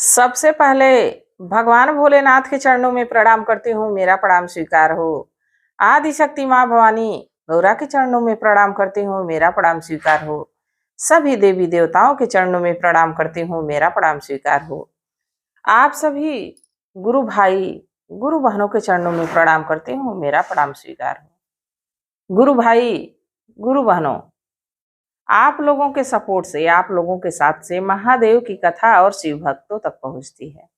सबसे पहले भगवान भोलेनाथ के चरणों में प्रणाम करती हूँ, मेरा प्रणाम स्वीकार हो। आदि शक्ति माँ भवानी गौरा के चरणों में प्रणाम करती हूँ, मेरा प्रणाम स्वीकार हो। सभी देवी देवताओं के चरणों में प्रणाम करती हूँ, मेरा प्रणाम स्वीकार हो। आप सभी गुरु भाई गुरु बहनों के चरणों में प्रणाम करती हूँ, मेरा प्रणाम स्वीकार हो। गुरु भाई गुरु बहनों, आप लोगों के सपोर्ट से, आप लोगों के साथ से महादेव की कथा और शिव भक्तों तक पहुंचती है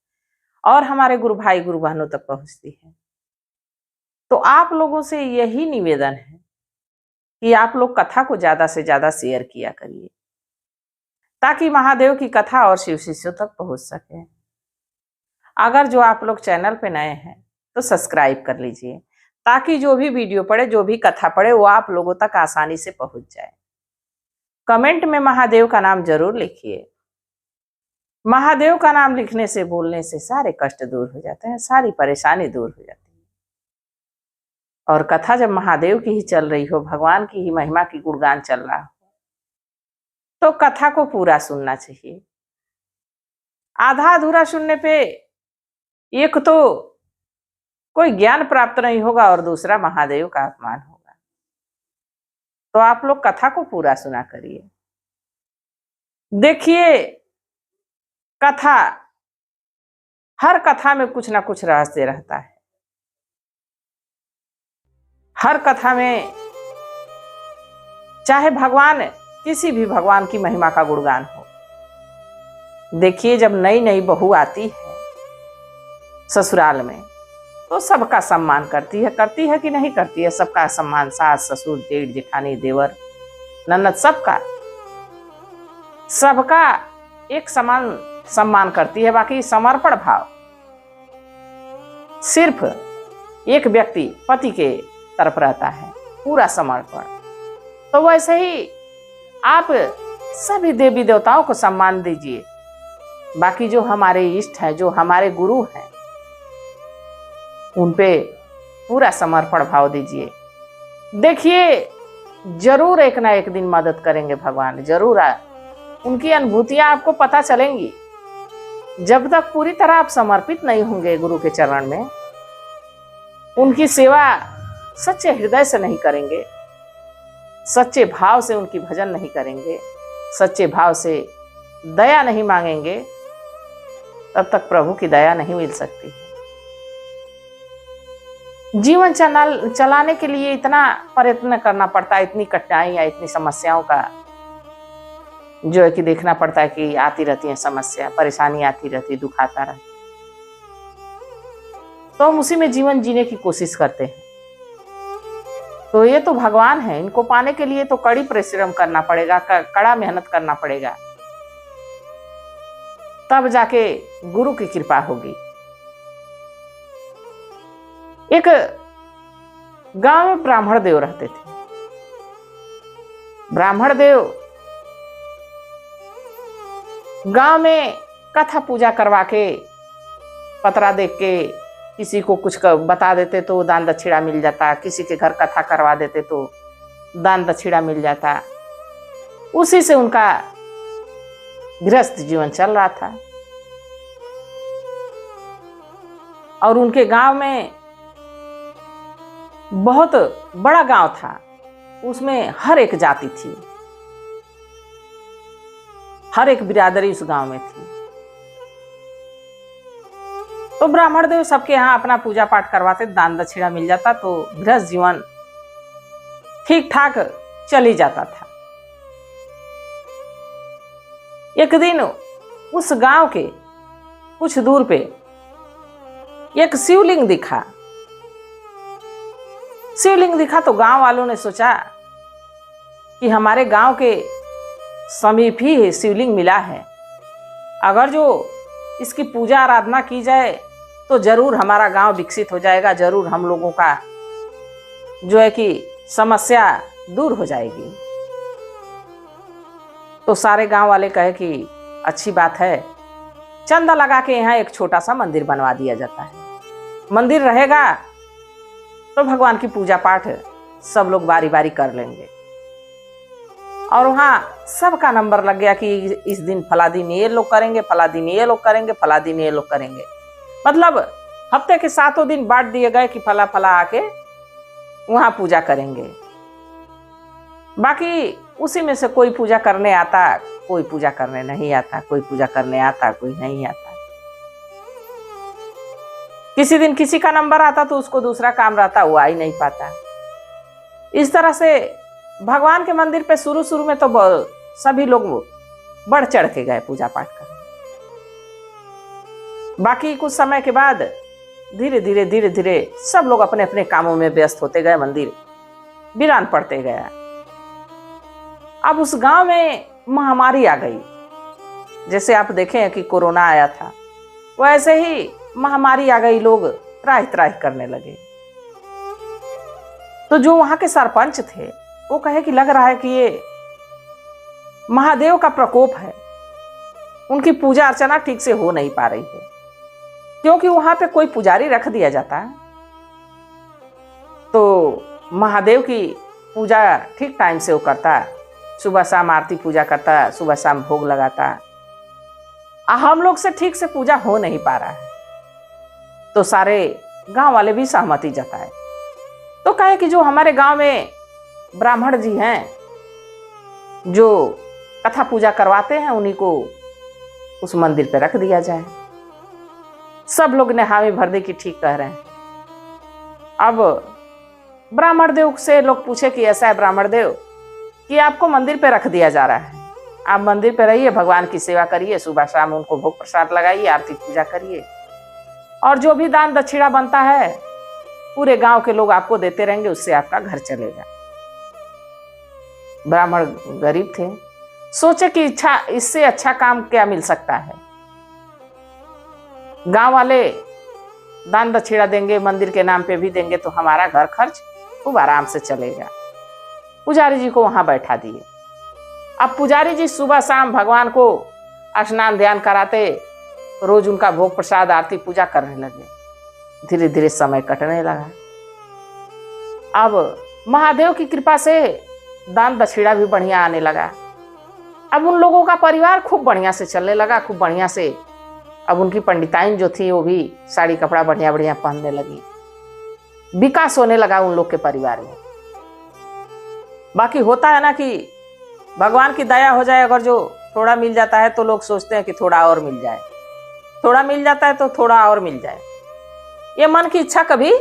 और हमारे गुरु भाई गुरु बहनों तक पहुंचती है। तो आप लोगों से यही निवेदन है कि आप लोग कथा को ज्यादा से ज्यादा शेयर किया करिए ताकि महादेव की कथा और शिव शिष्यों तक पहुंच सके। अगर जो आप लोग चैनल पे नए हैं तो सब्सक्राइब कर लीजिए ताकि जो भी वीडियो पड़े, जो भी कथा पड़े, वो आप लोगों तक आसानी से पहुंच जाए। कमेंट में महादेव का नाम जरूर लिखिए। महादेव का नाम लिखने से, बोलने से सारे कष्ट दूर हो जाते हैं, सारी परेशानी दूर हो जाती है। और कथा जब महादेव की ही चल रही हो, भगवान की ही महिमा की गुणगान चल रहा हो, तो कथा को पूरा सुनना चाहिए। आधा अधूरा सुनने पे एक तो कोई ज्ञान प्राप्त नहीं होगा और दूसरा महादेव का अपमान होगा। तो आप लोग कथा को पूरा सुना करिए। देखिए, कथा, हर कथा में कुछ ना कुछ रहस्य रहता है। हर कथा में चाहे भगवान, किसी भी भगवान की महिमा का गुणगान हो। देखिए, जब नई नई बहू आती है ससुराल में तो सबका सम्मान करती है कि नहीं करती है? सबका सम्मान, सास ससुर जेठ जेठानी देवर ननद, सबका एक समान सम्मान करती है। बाकी समर्पण भाव सिर्फ एक व्यक्ति पति के तरफ रहता है, पूरा समर्पण। तो वैसे ही आप सभी देवी देवताओं को सम्मान दीजिए। बाकी जो हमारे इष्ट हैं, जो हमारे गुरु हैं, उन पे पूरा समर्पण भाव दीजिए। देखिए, जरूर एक ना एक दिन मदद करेंगे भगवान, जरूर उनकी अनुभूतियां आपको पता चलेंगी। जब तक पूरी तरह आप समर्पित नहीं होंगे गुरु के चरण में, उनकी सेवा सच्चे हृदय से नहीं करेंगे, सच्चे भाव से उनकी भजन नहीं करेंगे, सच्चे भाव से दया नहीं मांगेंगे, तब तक प्रभु की दया नहीं मिल सकती। जीवन चलाने के लिए इतना प्रयत्न करना पड़ता है, इतनी कठिनाइयां, इतनी समस्याओं का जो है कि देखना पड़ता है कि आती रहती है समस्या, परेशानी आती रहती, दुख आता रहता, तो हम उसी में जीवन जीने की कोशिश करते हैं। तो ये तो भगवान है, इनको पाने के लिए तो कड़ी परिश्रम करना पड़ेगा, कड़ा मेहनत करना पड़ेगा, तब जाके गुरु की कृपा होगी। एक गांव में ब्राह्मण देव रहते थे। ब्राह्मण देव गांव में कथा पूजा करवा के, पतरा देख के किसी को कुछ बता देते तो दान दक्षिणा मिल जाता, किसी के घर कथा करवा देते तो दान दक्षिणा मिल जाता। उसी से उनका गृहस्थ जीवन चल रहा था। और उनके गांव में बहुत बड़ा गांव था, उसमें हर एक जाति थी, हर एक बिरादरी उस गांव में थी। तो ब्राह्मण देव सबके यहाँ अपना पूजा पाठ करवाते, दान दक्षिणा मिल जाता, तो गृहस्थ जीवन ठीक ठाक चल ही जाता था। एक दिन उस गांव के कुछ दूर पे एक शिवलिंग दिखा। शिवलिंग दिखा तो गांव वालों ने सोचा कि हमारे गांव के समीप ही शिवलिंग मिला है, अगर जो इसकी पूजा आराधना की जाए तो जरूर हमारा गांव विकसित हो जाएगा, जरूर हम लोगों का जो है कि समस्या दूर हो जाएगी। तो सारे गांव वाले कहे कि अच्छी बात है, चंदा लगा के यहाँ एक छोटा सा मंदिर बनवा दिया जाता है। मंदिर रहेगा तो भगवान की पूजा पाठ सब लोग बारी बारी कर लेंगे। और वहाँ सबका नंबर लग गया कि इस दिन फला दिन ये लोग करेंगे, फला दिन ये लोग करेंगे, फला दिन ये लोग करेंगे। मतलब हफ्ते के 7 दिन बांट दिए गए कि फला फला आके वहाँ पूजा करेंगे। बाकी उसी में से कोई पूजा करने आता, कोई पूजा करने नहीं आता, कोई पूजा करने आता, कोई नहीं आता। किसी दिन किसी का नंबर आता तो उसको दूसरा काम रहता, वो आ ही नहीं पाता। इस तरह से भगवान के मंदिर पे शुरू शुरू में तो सभी लोग बढ़ चढ़ के गए पूजा पाठ करने। बाकी कुछ समय के बाद धीरे धीरे धीरे धीरे सब लोग अपने अपने कामों में व्यस्त होते गए, मंदिर वीरान पड़ते गया। अब उस गांव में महामारी आ गई। जैसे आप देखें कि कोरोना आया था, वैसे ही महामारी आ गई, लोग त्राहि त्राहि करने लगे। तो जो वहां के सरपंच थे वो कहे कि लग रहा है कि ये महादेव का प्रकोप है, उनकी पूजा अर्चना ठीक से हो नहीं पा रही है। क्योंकि वहां पे कोई पुजारी रख दिया जाता है तो महादेव की पूजा ठीक टाइम से वो करता, सुबह शाम आरती पूजा करता, सुबह शाम भोग लगाता। हम लोग से ठीक से पूजा हो नहीं पा रहा है। तो सारे गांव वाले भी सहमति जताए। तो कहे कि जो हमारे गांव में ब्राह्मण जी हैं जो कथा पूजा करवाते हैं, उन्हीं को उस मंदिर पे रख दिया जाए। सब लोग ने हामी भर दी कि ठीक कह रहे हैं। अब ब्राह्मण देव से लोग पूछे कि ऐसा है ब्राह्मण देव कि आपको मंदिर पे रख दिया जा रहा है, आप मंदिर पे रहिए, भगवान की सेवा करिए, सुबह शाम उनको भोग प्रसाद लगाइए, आरती पूजा करिए, और जो भी दान दक्षिणा बनता है पूरे गांव के लोग आपको देते रहेंगे, उससे आपका घर चलेगा। ब्राह्मण गरीब थे, सोचे कि इससे अच्छा काम क्या मिल सकता है। गांव वाले दान दक्षिणा देंगे, मंदिर के नाम पे भी देंगे, तो हमारा घर खर्च खूब आराम से चलेगा। पुजारी जी को वहां बैठा दिए। अब पुजारी जी सुबह शाम भगवान को स्नान ध्यान कराते, रोज उनका भोग प्रसाद आरती पूजा करने लगे। धीरे धीरे समय कटने लगा। अब महादेव की कृपा से दान दक्षिणा भी बढ़िया आने लगा। अब उन लोगों का परिवार खूब बढ़िया से चलने लगा, खूब बढ़िया से। अब उनकी पंडिताइन जो थी वो भी साड़ी कपड़ा बढ़िया बढ़िया पहनने लगी। विकास होने लगा उन लोग के परिवार में। बाकी होता है ना कि भगवान की दया हो जाए, अगर जो थोड़ा मिल जाता है तो लोग सोचते हैं कि थोड़ा और मिल जाए, थोड़ा मिल जाता है तो थोड़ा और मिल जाए। ये मन की इच्छा कभी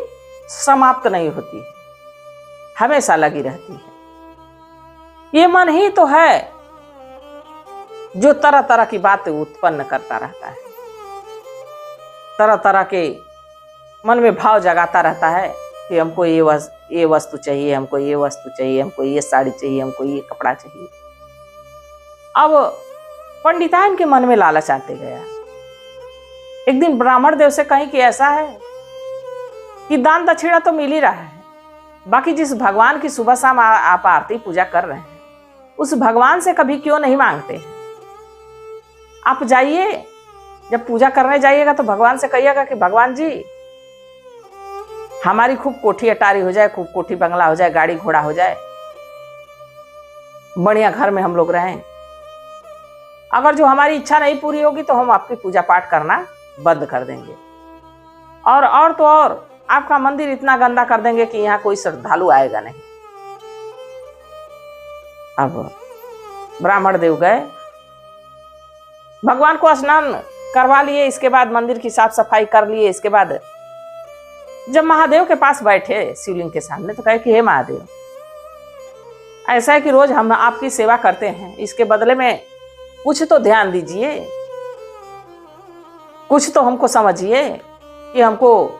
समाप्त नहीं होती है, हमेशा लगी रहती है। ये मन ही तो है जो तरह तरह की बातें उत्पन्न करता रहता है, तरह तरह के मन में भाव जगाता रहता है कि हमको ये वस्तु चाहिए, हमको ये वस्तु चाहिए, हमको ये साड़ी चाहिए, हमको ये कपड़ा चाहिए। अब पंडिताइन के मन में लालच आते गया। एक दिन ब्राह्मण देव से कहीं कि ऐसा है कि दान दक्षिणा तो मिल ही रहा है, बाकी जिस भगवान की सुबह शाम आप आरती पूजा कर रहे हैं, उस भगवान से कभी क्यों नहीं मांगते हैं? आप जाइए, जब पूजा करने जाइएगा तो भगवान से कहिएगा कि भगवान जी हमारी खूब कोठी अटारी हो जाए, खूब कोठी बंगला हो जाए, गाड़ी घोड़ा हो जाए, बढ़िया घर में हम लोग रहें। अगर जो हमारी इच्छा नहीं पूरी होगी तो हम आपकी पूजा पाठ करना बंद कर देंगे, और तो और आपका मंदिर इतना गंदा कर देंगे कि यहाँ कोई श्रद्धालु आएगा नहीं। अब ब्राह्मण देव गए, भगवान को स्नान करवा लिए, इसके बाद मंदिर की साफ सफाई कर लिए। इसके बाद जब महादेव के पास बैठे शिवलिंग के सामने तो कहे कि हे महादेव, ऐसा है कि रोज हम आपकी सेवा करते हैं, इसके बदले में कुछ तो ध्यान दीजिए, कुछ तो हमको समझिए कि हमको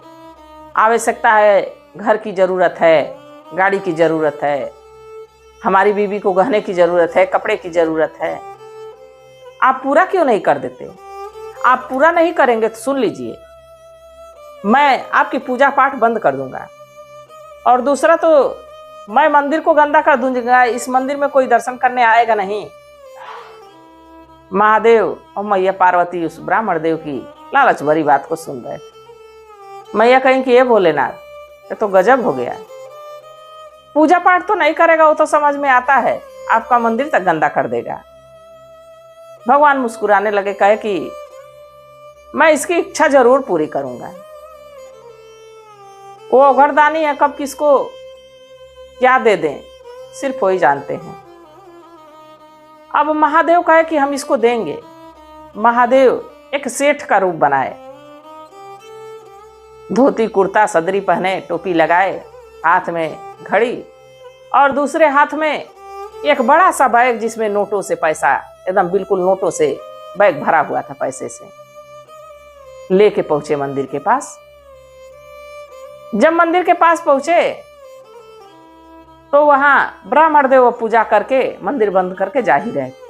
आवश्यकता है, घर की जरूरत है, गाड़ी की जरूरत है, हमारी बीवी को गहने की जरूरत है, कपड़े की जरूरत है। आप पूरा क्यों नहीं कर देते? आप पूरा नहीं करेंगे तो सुन लीजिए, मैं आपकी पूजा पाठ बंद कर दूंगा, और दूसरा तो मैं मंदिर को गंदा कर दूंगा, इस मंदिर में कोई दर्शन करने आएगा नहीं। महादेव और मैया पार्वती उस ब्राह्मण देव की लालच भरी बात को सुन रहे थे। मैया कहीं कि ये भोलेनाथ, ये तो गजब हो गया। पूजा पाठ तो नहीं करेगा, वो तो समझ में आता है, आपका मंदिर तक गंदा कर देगा। भगवान मुस्कुराने लगे, कहे कि मैं इसकी इच्छा जरूर पूरी करूंगा। वो अघरदानी है, कब किसको क्या दे दें सिर्फ वही जानते हैं। अब महादेव कहे कि हम इसको देंगे। महादेव एक सेठ का रूप बनाए, धोती कुर्ता सदरी पहने, टोपी लगाए, हाथ में घड़ी और दूसरे हाथ में एक बड़ा सा बैग जिसमें नोटों से पैसा, एकदम बिल्कुल नोटों से बैग भरा हुआ था पैसे से, लेके पहुंचे मंदिर के पास। जब मंदिर के पास पहुंचे तो वहां ब्राह्मण देव पूजा करके मंदिर बंद करके जा ही रहे थे।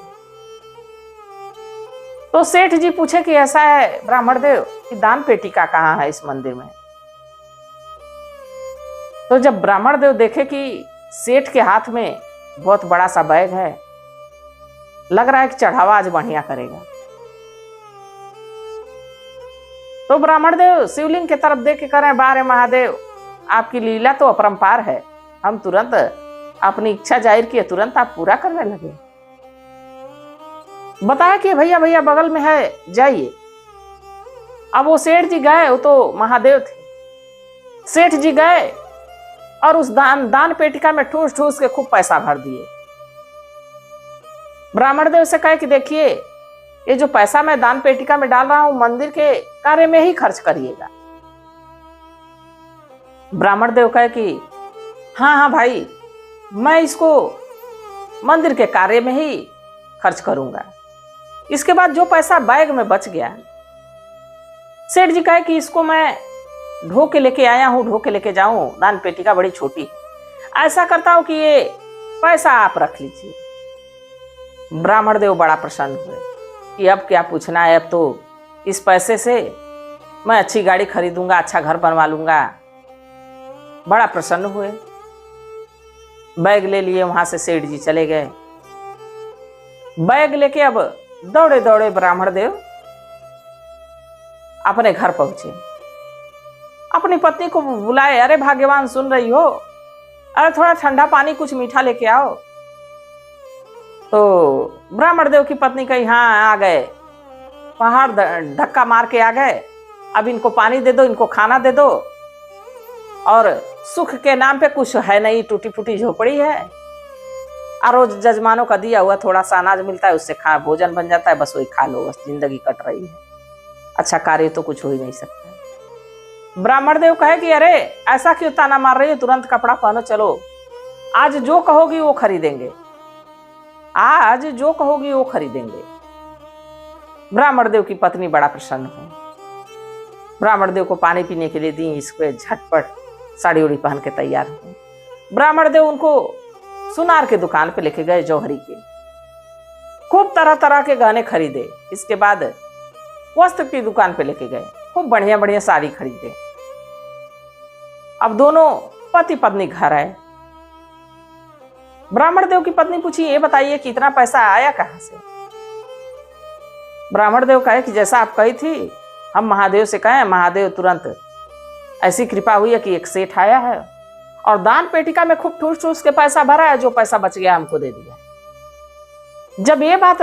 तो सेठ जी पूछे कि ऐसा है ब्राह्मण देव कि दान पेटिका कहाँ है इस मंदिर में। तो जब ब्राह्मण देव देखे कि सेठ के हाथ में बहुत बड़ा सा बैग है, लग रहा है कि चढ़ावा आज बढ़िया करेगा, तो ब्राह्मण देव शिवलिंग की तरफ देख के कह रहे हैं, बारे महादेव आपकी लीला तो अपरंपार है, हम तुरंत अपनी इच्छा जाहिर किए, तुरंत आप पूरा करने लगे। बताया कि भैया भैया बगल में है, जाइए। अब वो सेठ जी गए, वो तो महादेव थे। सेठ जी गए और उस दान पेटिका में ठूस ठूस के खूब पैसा भर दिए। ब्राह्मण देव से कहे कि देखिए ये जो पैसा मैं दान पेटिका में डाल रहा हूं मंदिर के कार्य में ही खर्च करिएगा। ब्राह्मण देव कहे कि हाँ हाँ भाई, मैं इसको मंदिर के कार्य में ही खर्च करूंगा। इसके बाद जो पैसा बैग में बच गया, सेठ जी कहे कि इसको मैं ढो के लेके आया हूं, ढो के लेके जाऊं, दान पेटिका बड़ी छोटी है, ऐसा करता हूं कि ये पैसा आप रख लीजिए। ब्राह्मण देव बड़ा प्रसन्न हुए कि अब क्या पूछना है, अब तो इस पैसे से मैं अच्छी गाड़ी खरीदूंगा, अच्छा घर बनवा लूंगा। बड़ा प्रसन्न हुए, बैग ले लिए, वहां से सेठ जी चले गए। बैग लेके अब दौड़े दौड़े ब्राह्मण देव अपने घर पहुंचे। अपनी पत्नी को बुलाए, अरे भाग्यवान सुन रही हो, अरे थोड़ा ठंडा पानी कुछ मीठा लेके आओ। तो ब्राह्मण देव की पत्नी कही, हाँ आ गए, पहाड़ धक्का मार के आ गए, अब इनको पानी दे दो, इनको खाना दे दो, और सुख के नाम पे कुछ है नहीं, टूटी फूटी झोपड़ी है, और रोज जजमानों का दिया हुआ थोड़ा सा अनाज मिलता है, उससे खा भोजन बन जाता है, बस वही खा लो, बस जिंदगी कट रही है, अच्छा कार्य तो कुछ हो ही नहीं सकता। ब्राह्मण देव कहे कि अरे ऐसा क्यों ताना मार रही हो, तुरंत कपड़ा पहनो, चलो आज जो कहोगी वो खरीदेंगे, आज जो कहोगी वो खरीदेंगे। ब्राह्मण देव की पत्नी बड़ा प्रसन्न हुई, ब्राह्मण देव को पानी पीने के लिए दी, इसको झटपट साड़ी उड़ी पहन के तैयार हुए। ब्राह्मण देव उनको सुनार के दुकान पे लेके गए, जौहरी के, खूब तरह तरह के गहने खरीदे। इसके बाद वस्त्र की दुकान पे लेके गए, खूब बढ़िया बढ़िया साड़ी खरीदे। अब दोनों पति पत्नी घर आए। ब्राह्मण देव की पत्नी पूछी, ये बताइए कि इतना पैसा आया कहां से। ब्राह्मण देव कहे कि जैसा आप कही थी, हम महादेव से कहें, महादेव तुरंत ऐसी कृपा हुई है कि एक सेठ आया है और दान पेटिका में खूब ठूस ठूस के पैसा भरा है, जो पैसा बच गया हमको दे दिया। जब ये बात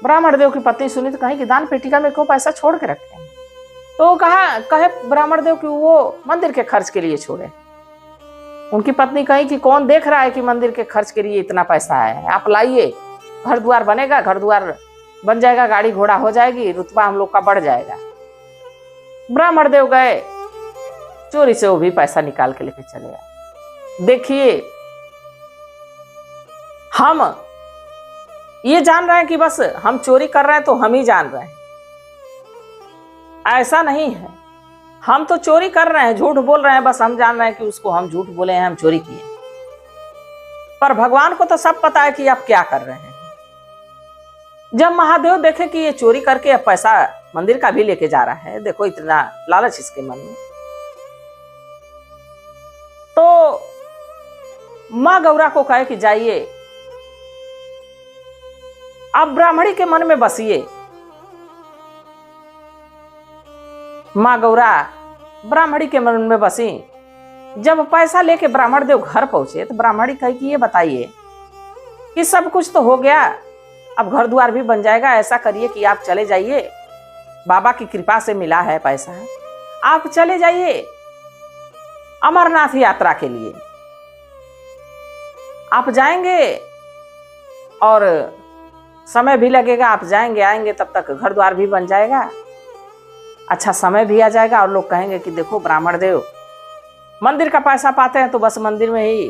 ब्राह्मण देव की पत्नी सुनी तो कही कि दान पेटिका में क्यों पैसा छोड़ के रखे हैं। तो कहे ब्राह्मण देव कि वो मंदिर के खर्च के लिए छोड़े। उनकी पत्नी कही कि कौन देख रहा है कि मंदिर के खर्च के लिए इतना पैसा आया है, आप लाइए, घर द्वार बनेगा, घर द्वार बन जाएगा, गाड़ी घोड़ा हो जाएगी, रुतबा हम लोग का बढ़ जाएगा। ब्राह्मण देव गए, चोरी से वो भी पैसा निकाल के लेके चले आए। देखिए हम ये जान रहे हैं कि बस हम चोरी कर रहे हैं तो हम ही जान रहे हैं, ऐसा नहीं है। हम तो चोरी कर रहे हैं, झूठ बोल रहे हैं, बस हम जान रहे हैं कि उसको हम झूठ बोले हैं, हम चोरी किए, पर भगवान को तो सब पता है कि आप क्या कर रहे हैं। जब महादेव देखे कि ये चोरी करके अब पैसा मंदिर का भी लेके जा रहा है, देखो इतना लालच इसके मन में, तो मां गौरा को कहे कि जाइए, आप ब्राह्मणी के मन में बसिए। मां गौरा ब्राह्मणी के मन में बसी। जब पैसा लेके ब्राह्मण देव घर पहुंचे तो ब्राह्मणी कही कि ये बताइए कि सब कुछ तो हो गया, अब घर द्वार भी बन जाएगा, ऐसा करिए कि आप चले जाइए, बाबा की कृपा से मिला है पैसा, आप चले जाइए अमरनाथ यात्रा के लिए। आप जाएंगे और समय भी लगेगा, आप जाएंगे आएंगे तब तक घर द्वार भी बन जाएगा, अच्छा समय भी आ जाएगा, और लोग कहेंगे कि देखो ब्राह्मण देव मंदिर का पैसा पाते हैं तो बस मंदिर में ही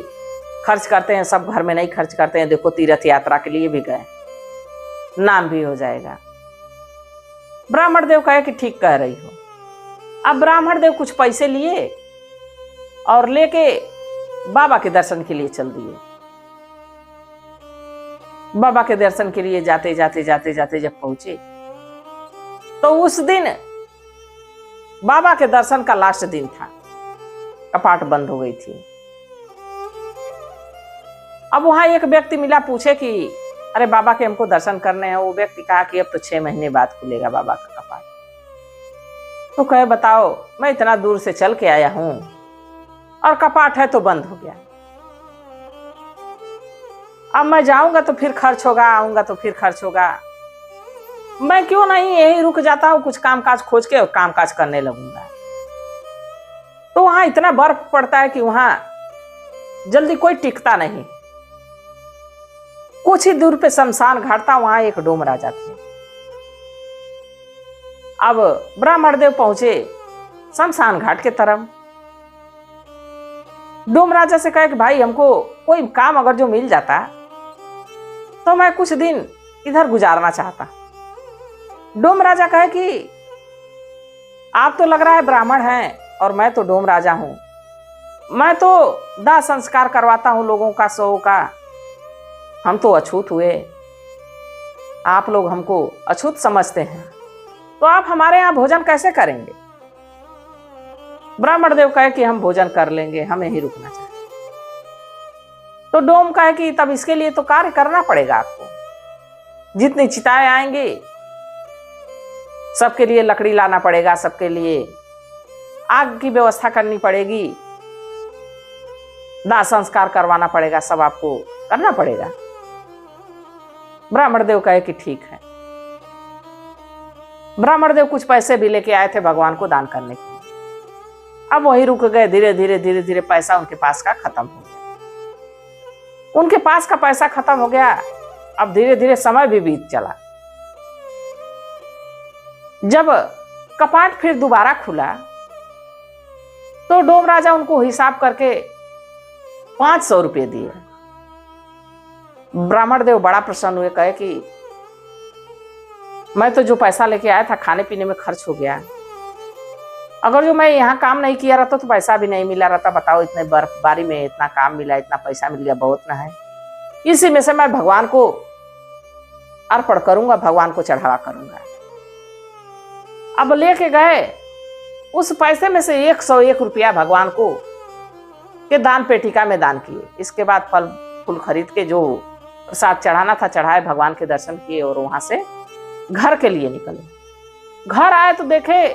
खर्च करते हैं, सब घर में नहीं खर्च करते हैं, देखो तीर्थ यात्रा के लिए भी गए, नाम भी हो जाएगा। ब्राह्मण देव कहे कि ठीक कह रही हो। अब ब्राह्मण देव कुछ पैसे लिए और लेके बाबा के दर्शन के लिए चल दिए। बाबा के दर्शन के लिए जाते जाते जाते जाते जब पहुंचे तो उस दिन बाबा के दर्शन का लास्ट दिन था, कपाट बंद हो गई थी। अब वहां एक व्यक्ति मिला, पूछे कि अरे बाबा के हमको दर्शन करने हैं। वो व्यक्ति कहा कि अब तो 6 महीने बाद खुलेगा बाबा का कपाट। तो कहे बताओ, मैं इतना दूर से चल के आया हूं और कपाट है तो बंद हो गया, अब मैं जाऊंगा तो फिर खर्च होगा, आऊंगा तो फिर खर्च होगा, मैं क्यों नहीं यही रुक जाता हूं, कुछ कामकाज खोज के और कामकाज करने लगूंगा। तो वहां इतना बर्फ पड़ता है कि वहां जल्दी कोई टिकता नहीं। कुछ ही दूर पे शमशान घाट था, वहां एक डोम राजा थे। अब ब्राह्मण देव पहुंचे शमशान घाट के तरफ। डोम राजा से कहे कि भाई हमको कोई काम अगर जो मिल जाता तो मैं कुछ दिन इधर गुजारना चाहता। डोम राजा कहे कि आप तो लग रहा है ब्राह्मण हैं और मैं तो डोम राजा हूं, मैं तो दाह संस्कार करवाता हूं लोगों का, सौ का, हम तो अछूत हुए, आप लोग हमको अछूत समझते हैं, तो आप हमारे यहाँ भोजन कैसे करेंगे। ब्राह्मण देव कहे कि हम भोजन कर लेंगे, हमें ही रुकना चाहिए। तो डोम कहे कि तब इसके लिए तो कार्य करना पड़ेगा आपको, जितनी चिताएं आएंगी सबके लिए लकड़ी लाना पड़ेगा, सबके लिए आग की व्यवस्था करनी पड़ेगी, दाह संस्कार करवाना पड़ेगा, सब आपको करना पड़ेगा। ब्राह्मण देव कहे कि ठीक है। ब्राह्मण देव कुछ पैसे भी लेके आए थे भगवान को दान करने के लिए। अब वहीं रुक गए, धीरे धीरे धीरे धीरे पैसा उनके पास का खत्म हो गया। उनके पास का पैसा खत्म हो गया। अब धीरे धीरे समय भी बीत चला। जब कपाट फिर दोबारा खुला तो डोम राजा उनको हिसाब करके 500 रुपये दिए। ब्राह्मण देव बड़ा प्रसन्न हुए, कहे कि मैं तो जो पैसा लेके आया था खाने पीने में खर्च हो गया, अगर जो मैं यहाँ काम नहीं किया रहता तो पैसा भी नहीं मिला रहता। बताओ, इतने बर्फबारी में इतना काम मिला, इतना पैसा मिल गया, बहुत ना है। इसी में से मैं भगवान को अर्पण करूंगा, भगवान को चढ़ावा करूंगा। अब लेके गए, उस पैसे में से 101 रुपया भगवान को के दान पेटिका में दान किए। इसके बाद फल फूल खरीद के जो प्रसाद चढ़ाना था चढ़ाए, भगवान के दर्शन किए और वहां से घर के लिए निकले। घर आए तो देखे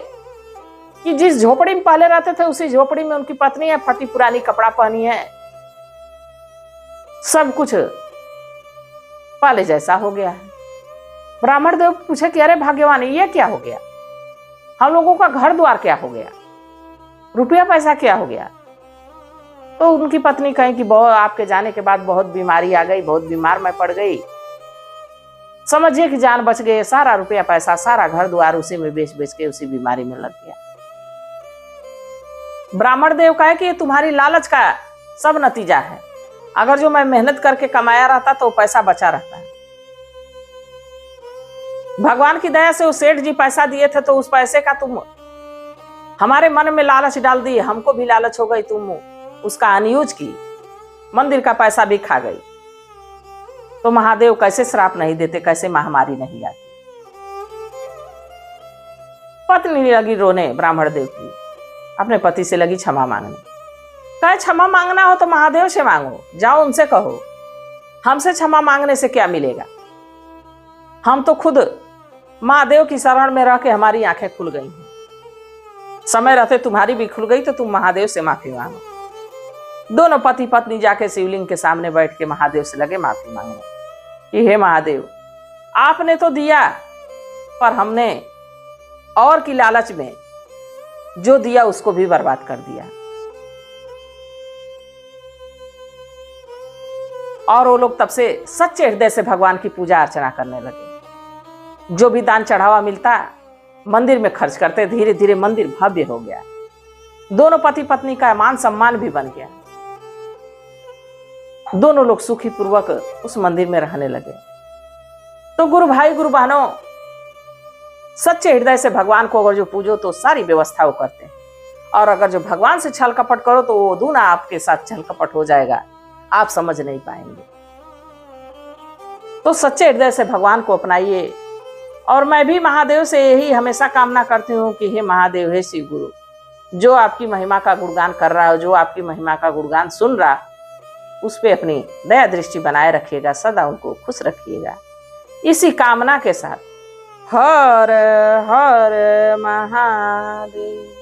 कि जिस झोपड़ी में पहले रहते थे उसी झोपड़ी में उनकी पत्नी है, फटी पुरानी कपड़ा पहनी है, सब कुछ पहले जैसा हो गया है। ब्राह्मण देव पूछे कि अरे भाग्यवानी, ये क्या हो गया, हम लोगों का घर द्वार क्या हो गया, रुपया पैसा क्या हो गया। तो उनकी पत्नी कहीं कि बहुत आपके जाने के बाद बहुत बीमारी आ गई, बहुत बीमार मैं पड़ गई, समझिए कि जान बच गई, सारा रुपया पैसा सारा घर द्वार उसी में बेच बेच के उसी बीमारी में लग गया। ब्राह्मण देव कहे कि ये तुम्हारी लालच का सब नतीजा है, अगर जो मैं मेहनत करके कमाया रहता तो पैसा बचा रहता है। भगवान की दया से वो सेठ जी पैसा दिए थे तो उस पैसे का तुम हमारे मन में लालच डाल दी, हमको भी लालच हो गई, तुम उसका अनयूज की, मंदिर का पैसा भी खा गई। तो महादेव कैसे श्राप नहीं देते, कैसे महामारी नहीं आती। पत्नी लगी रोने ब्राह्मण देव की, अपने पति से लगी क्षमा मांगने। कहे क्षमा मांगना हो तो महादेव से मांगो, जाओ उनसे कहो, हमसे क्षमा मांगने से क्या मिलेगा। हम तो खुद महादेव की शरण में रह के हमारी आंखें खुल गई हैं, समय रहते तुम्हारी भी खुल गई, तो तुम महादेव से माफी मांगो। दोनों पति पत्नी जाके शिवलिंग के सामने बैठ के महादेव से लगे माफी मांगने। कि हे महादेव, आपने तो दिया, पर हमने और की लालच में जो दिया उसको भी बर्बाद कर दिया। और वो लोग तब से सच्चे हृदय से भगवान की पूजा अर्चना करने लगे। जो भी दान चढ़ावा मिलता मंदिर में खर्च करते। धीरे धीरे मंदिर भव्य हो गया। दोनों पति पत्नी का मान सम्मान भी बन गया। दोनों लोग सुखी पूर्वक उस मंदिर में रहने लगे। तो गुरु भाई गुरु बहनों, सच्चे हृदय से भगवान को अगर जो पूजो तो सारी व्यवस्था वो करते हैं, और अगर जो भगवान से छल कपट करो तो वो दूना आपके साथ छल कपट हो जाएगा, आप समझ नहीं पाएंगे। तो सच्चे हृदय से भगवान को अपनाइए। और मैं भी महादेव से यही हमेशा कामना करती हूँ कि हे महादेव, हे शिव गुरु, जो आपकी महिमा का गुणगान कर रहा है, जो आपकी महिमा का गुणगान सुन रहा, उस पे अपनी दया दृष्टि बनाए रखिएगा, सदा उनको खुश रखिएगा। इसी कामना के साथ हर हर महादेव।